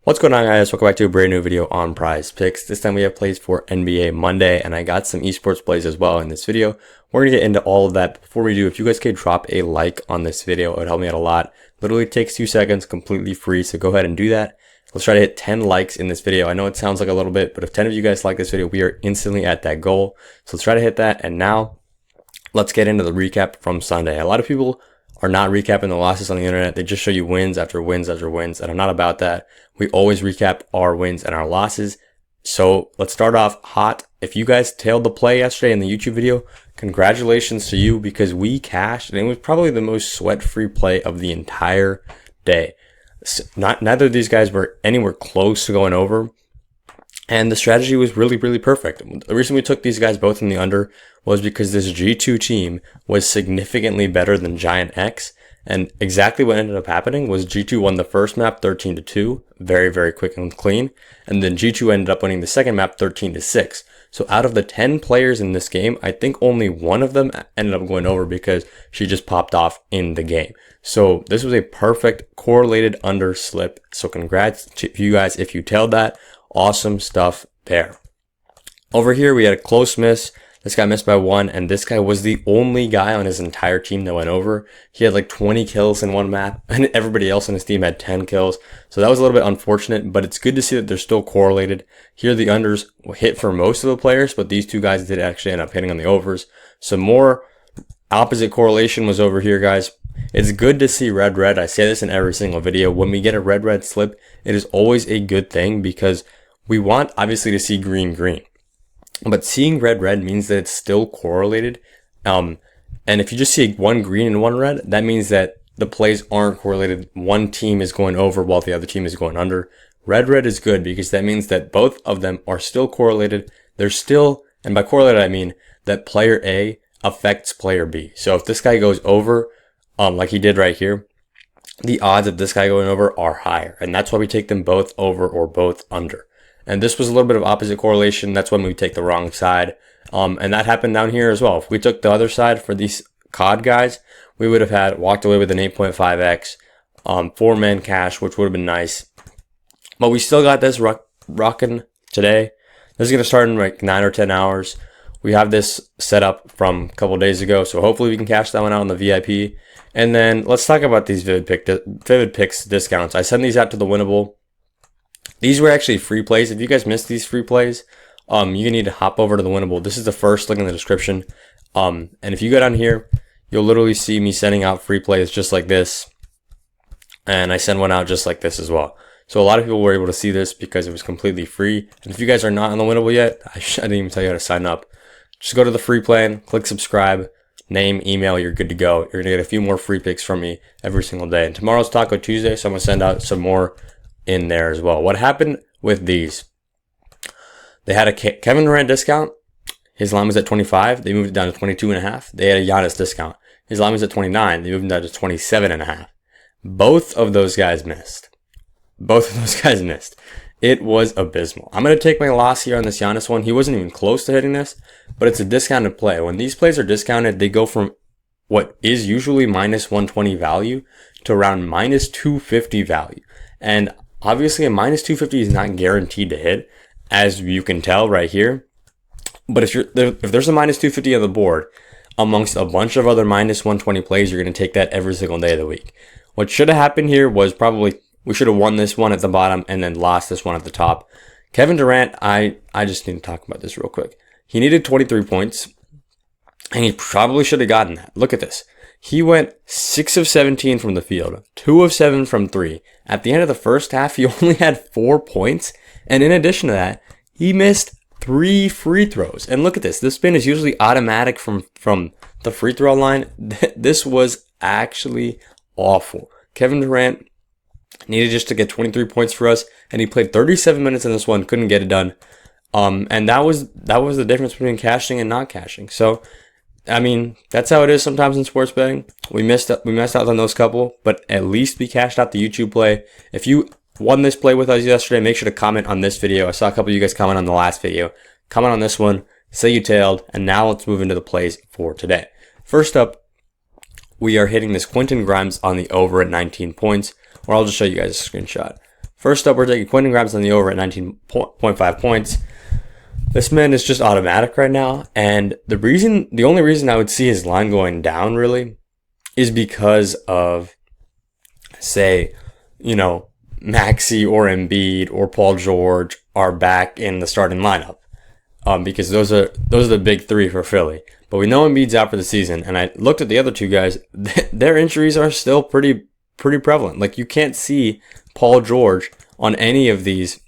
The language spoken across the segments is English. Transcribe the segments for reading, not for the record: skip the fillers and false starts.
What's going on, guys? Welcome back to a brand new video on PrizePicks. This time we have plays for NBA Monday, and I got some esports plays as well in this video. We're going to get into all of that. But before we do, if you guys could drop a like on this video, it would help me out a lot. Literally takes 2 seconds, completely free, so go ahead and do that. Let's try to hit 10 likes in this video. I know it sounds like a little bit, but if 10 of you guys like this video, we are instantly at that goal. So let's try to hit that, and now let's get into the recap from Sunday. A lot of people are not recapping the losses on the internet. They just show you wins after wins after wins, and I'm not about that. We always recap our wins and our losses. So let's start off hot. If you guys tailed the play yesterday in the YouTube video, congratulations to you, because we cashed, and it was probably the most sweat-free play of the entire day. Neither of these guys were anywhere close to going over, and the strategy was really perfect. The reason we took these guys both in the under was because this G2 team was significantly better than Giant X, and exactly what ended up happening was G2 won the first map 13-2, very quick and clean, and then G2 ended up winning the second map 13-6. So out of the 10 players in this game, I think only one of them ended up going over because she just popped off in the game. So this was a perfect correlated under slip. So congrats to you guys if you tailed that. Awesome stuff there. Over here, we had a close miss. This guy missed by 1, and this guy was the only guy on his entire team that went over. He had like 20 kills in one map, and everybody else on his team had 10 kills. So that was a little bit unfortunate, but it's good to see that they're still correlated. Here, the unders hit for most of the players, but these two guys did actually end up hitting on the overs. Some more opposite correlation was over here, guys. It's good to see red. I say this in every single video. When we get a red slip, it is always a good thing because we want, obviously, to see green. But seeing red means that it's still correlated. And if you just see one green and one red, that means that the plays aren't correlated. One team is going over while the other team is going under. Red is good because that means that both of them are still correlated. They're still, and by correlated I mean that player A affects player B. So if this guy goes over, like he did right here, the odds of this guy going over are higher. And that's why we take them both over or both under. And this was a little bit of opposite correlation. That's when we take the wrong side. And that happened down here as well. If we took the other side for these COD guys, we would have walked away with an 8.5x, 4-man cash, which would have been nice. But we still got this rocking today. This is going to start in like 9 or 10 hours. We have this set up from a couple days ago, so hopefully we can cash that one out on the VIP. And then let's talk about these Vivid Picks discounts. I send these out to the Winnable. These were actually free plays. If you guys missed these free plays, you need to hop over to the Winnable. This is the first link in the description. And if you go down here, you'll literally see me sending out free plays just like this. And I send one out just like this as well. So a lot of people were able to see this because it was completely free. And if you guys are not on the Winnable yet, I didn't even tell you how to sign up. Just go to the free plan, click subscribe, name, email, you're good to go. You're going to get a few more free picks from me every single day. And tomorrow's Taco Tuesday, so I'm going to send out some more in there as well. What happened with these? They had a Kevin Durant discount. His line was at 25. They moved it down to 22.5. They had a Giannis discount. His line was at 29. They moved it down to 27.5. Both of those guys missed. It was abysmal. I'm going to take my loss here on this Giannis one. He wasn't even close to hitting this, but it's a discounted play. When these plays are discounted, they go from what is usually minus 120 value to around minus 250 value. And obviously, a minus 250 is not guaranteed to hit, as you can tell right here. But if there's a minus 250 on the board, amongst a bunch of other minus 120 plays, you're going to take that every single day of the week. What should have happened here was probably we should have won this one at the bottom and then lost this one at the top. Kevin Durant, I just need to talk about this real quick. He needed 23 points, and he probably should have gotten that. Look at this. He went 6 of 17 from the field, 2 of 7 from 3. At the end of the first half, he only had 4 points. And in addition to that, he missed 3 free throws. And look at this. This spin is usually automatic from the free throw line. This was actually awful. Kevin Durant needed just to get 23 points for us, and he played 37 minutes in this one, couldn't get it done. And that was the difference between cashing and not cashing. So, I mean, that's how it is sometimes in sports betting. We missed out on those couple, but at least we cashed out the YouTube play. If you won this play with us yesterday, make sure to comment on this video. I saw a couple of you guys comment on the last video. Comment on this one, say you tailed, and now let's move into the plays for today. First up, we are hitting this Quentin Grimes on the over at 19 points, or I'll just show you guys a screenshot. First up, we're taking Quentin Grimes on the over at 19.5 points. This man is just automatic right now, and the only reason I would see his line going down really is because of, say, Maxey or Embiid or Paul George are back in the starting lineup, because those are the big three for Philly. But we know Embiid's out for the season, and I looked at the other two guys; their injuries are still pretty prevalent. Like, you can't see Paul George on any of these,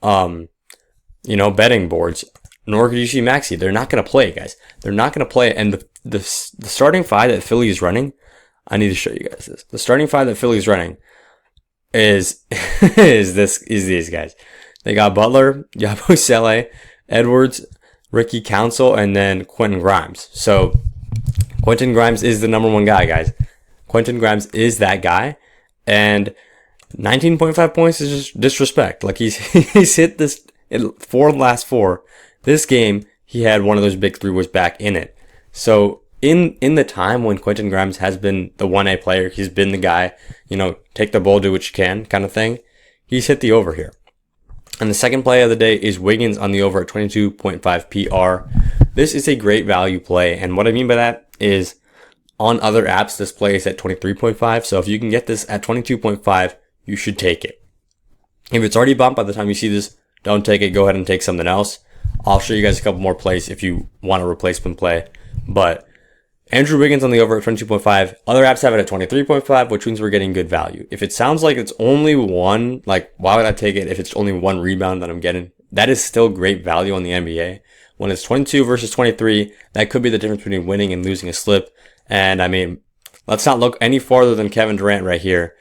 betting boards, nor could you see Maxey. They're not going to play, guys. They're not going to play. And the starting five that Philly is running, I need to show you guys this. The starting five that Philly is running is these guys. They got Butler, Yabusele, Edwards, Ricky Council, and then Quentin Grimes. So Quentin Grimes is the number one guy, guys. Quentin Grimes is that guy, and 19.5 points is just disrespect. Like, he's hit this in 4 of the last 4. This game, he had one of those big 3 was back in it. So in the time when Quentin Grimes has been the 1A player, he's been the guy, take the ball, do what you can kind of thing, he's hit the over here. And the second play of the day is Wiggins on the over at 22.5 PR. This is a great value play, and what I mean by that is, on other apps, this play is at 23.5. So if you can get this at 22.5, you should take it. If it's already bumped by the time you see this, don't take it. Go ahead and take something else. I'll show you guys a couple more plays if you want a replacement play. But Andrew Wiggins on the over at 22.5. Other apps have it at 23.5, which means we're getting good value. If it sounds like it's only one, like, why would I take it if it's only one rebound that I'm getting? That is still great value on the NBA. When it's 22 versus 23, that could be the difference between winning and losing a slip. And I mean, let's not look any farther than Kevin Durant right here.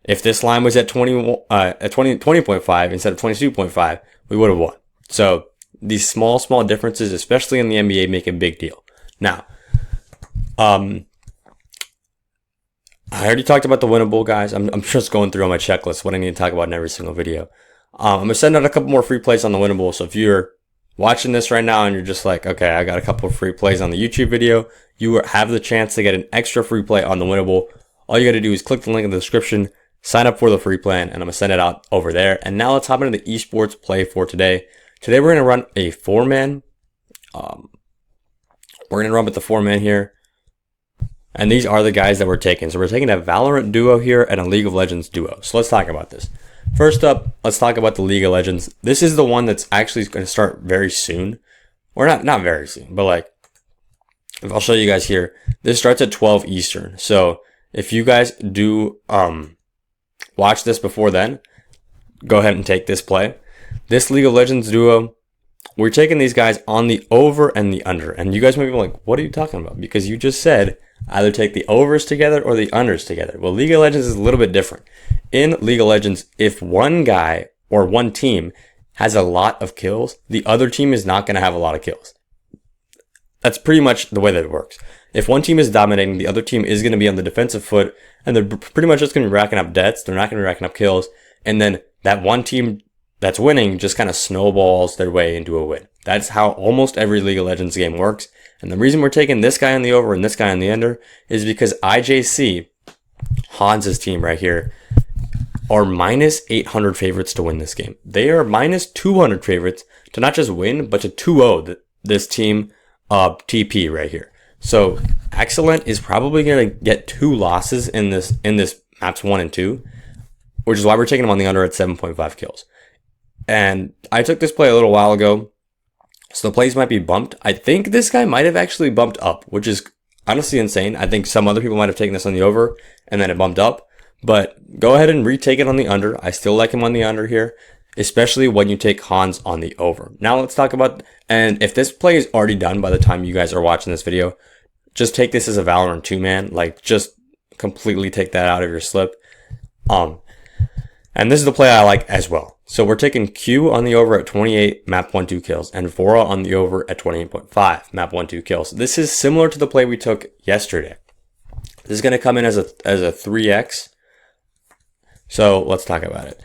If this line was at 20.5 instead of 22.5, we would have won. So these small differences, especially in the NBA, make a big deal. Now, I already talked about the winnable, guys. I'm just going through on my checklist what I need to talk about in every single video. I'm gonna send out a couple more free plays on the winnable. So if you're watching this right now and you're just like, okay, I got a couple of free plays on the YouTube video, you have the chance to get an extra free play on the winnable. All you got to do is click the link in the description, sign up for the free plan, and I'm going to send it out over there. And now let's hop into the esports play for today. Today we're going to run a 4-man. We're going to run with the 4-man here. And these are the guys that we're taking. So we're taking a Valorant duo here and a League of Legends duo. So let's talk about this. First up, let's talk about the League of Legends. This is the one that's actually going to start very soon. Or not very soon, but like, I'll show you guys here. This starts at 12 Eastern. So if you guys do watch this before then, go ahead and take this play. This League of Legends duo, we're taking these guys on the over and the under. And you guys might be like, what are you talking about? Because you just said either take the overs together or the unders together. Well, League of Legends is a little bit different. In League of Legends, if one guy or one team has a lot of kills, the other team is not going to have a lot of kills. That's pretty much the way that it works. If one team is dominating, the other team is going to be on the defensive foot, and they're pretty much just going to be racking up deaths. They're not going to be racking up kills. And then that one team that's winning just kind of snowballs their way into a win. That's how almost every League of Legends game works. And the reason we're taking this guy on the over and this guy on the under is because IJC, Hans's team right here, are minus 800 favorites to win this game. They are minus 200 favorites to not just win, but to 2-0 this team, TP right here. So Excellent is probably going to get 2 losses in this maps 1 and 2, which is why we're taking him on the under at 7.5 kills. And I took this play a little while ago, so the plays might be bumped. I think this guy might have actually bumped up, which is honestly insane. I think some other people might have taken this on the over and then it bumped up. But go ahead and retake it on the under. I still like him on the under here, especially when you take Hans on the over. Now let's talk about, and if this play is already done by the time you guys are watching this video, just take this as a Valorant 2-man. Like, just completely take that out of your slip. And this is the play I like as well. So we're taking Q on the over at 28, map 1-2 kills, and Vora on the over at 28.5, map 1-2 kills. This is similar to the play we took yesterday. This is going to come in as a 3x. So let's talk about it.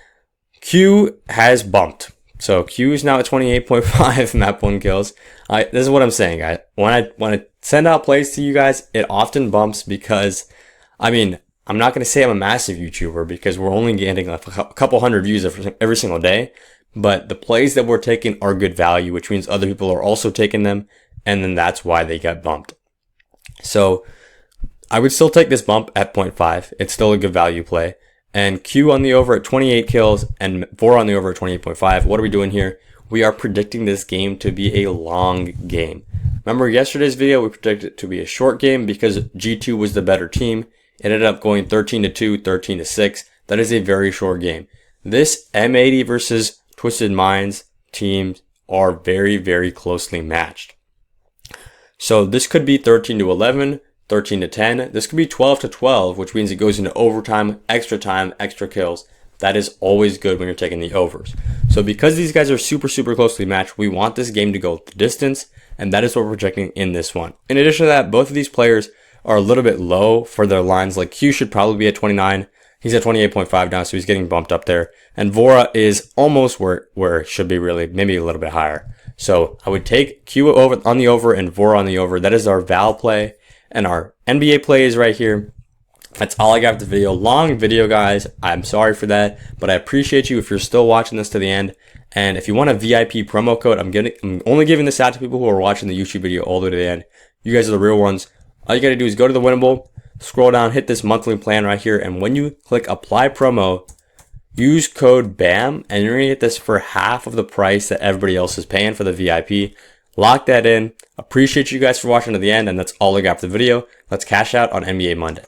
Q has bumped. So Q is now at 28.5 map 1 kills. This is what I'm saying, guys. When I send out plays to you guys, it often bumps because, I mean, I'm not going to say I'm a massive YouTuber because we're only getting like a couple hundred views every single day, but the plays that we're taking are good value, which means other people are also taking them, and then that's why they got bumped. So I would still take this bump at 0.5. It's still a good value play. And Q on the over at 28 kills and Vora on the over at 28.5. What are we doing here? We are predicting this game to be a long game. Remember yesterday's video, we predicted it to be a short game because G2 was the better team. It ended up going 13-2, 13-6. That is a very short game. This M80 versus Twisted Minds teams are very, very closely matched. So this could be 13-11, 13-10. This could be 12-12, which means it goes into overtime, extra kills. That is always good when you're taking the overs. So because these guys are super, super closely matched, we want this game to go the distance, and that is what we're projecting in this one. In addition to that, both of these players are a little bit low for their lines. Like Q should probably be at 29. He's at 28.5 now, so he's getting bumped up there. And Vora is almost where it should be, really, maybe a little bit higher. So I would take Q over on the over and Vora on the over. That is our Val play, and our NBA play is right here. That's all I got for the video. Long video, guys. I'm sorry for that, but I appreciate you if you're still watching this to the end. And if you want a VIP promo code, I'm only giving this out to people who are watching the YouTube video all the way to the end. You guys are the real ones. All you got to do is go to the Winnable, scroll down, hit this monthly plan right here, and when you click apply promo, use code BAM, and you're going to get this for half of the price that everybody else is paying for the VIP. Lock that in. Appreciate you guys for watching to the end, and that's all I got for the video. Let's cash out on NBA Monday.